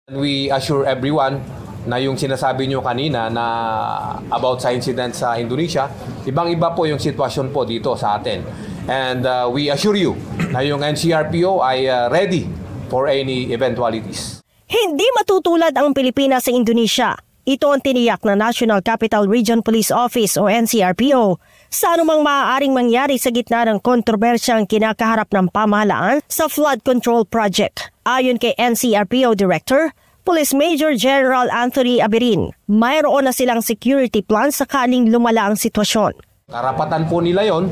We assure everyone na yung sinasabi nyo kanina na about sa incident sa Indonesia, ibang-iba po yung sitwasyon po dito sa atin. And we assure you na yung NCRPO ay ready for any eventualities. Hindi matutulad ang Pilipinas sa Indonesia. Ito ang tiniyak ng National Capital Region Police Office o NCRPO sa anumang maaaring mangyari sa gitna ng kontrobersyang kinakaharap ng pamahalaan sa flood control project. Ayon kay NCRPO Director, Police Major General Anthony Abirin, mayroon na silang security plan sakaling lumala ang sitwasyon. Karapatan po nila yon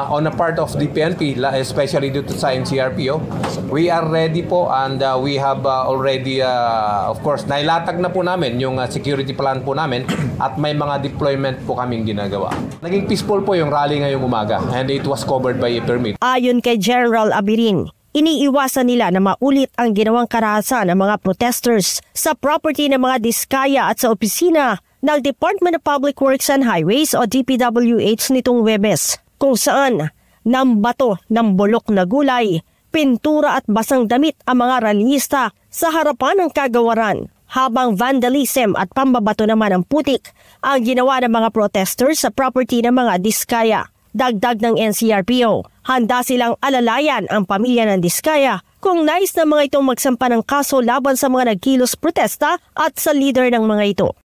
on a part of the PNP, especially dito sa NCRPO. We are ready po and we have already, of course, nailatag na po namin yung security plan po namin at may mga deployment po kaming ginagawa. Naging peaceful po yung rally ngayong umaga and it was covered by a permit. Ayon kay General Abirin, iniiwasan nila na maulit ang ginawang karahasan ng mga protesters sa property ng mga diskaya at sa opisina ng Department of Public Works and Highways o DPWH nitong Huwebes, kung saan nambato ng bulok na gulay, pintura at basang damit ang mga rallyista sa harapan ng kagawaran, habang vandalism at pambabato naman ng putik ang ginawa ng mga protesters sa property ng mga diskaya. Dagdag ng NCRPO, handa silang alalayan ang pamilya ng diskaya kung nais na mga itong magsampa ng kaso laban sa mga nagkilos protesta at sa leader ng mga ito.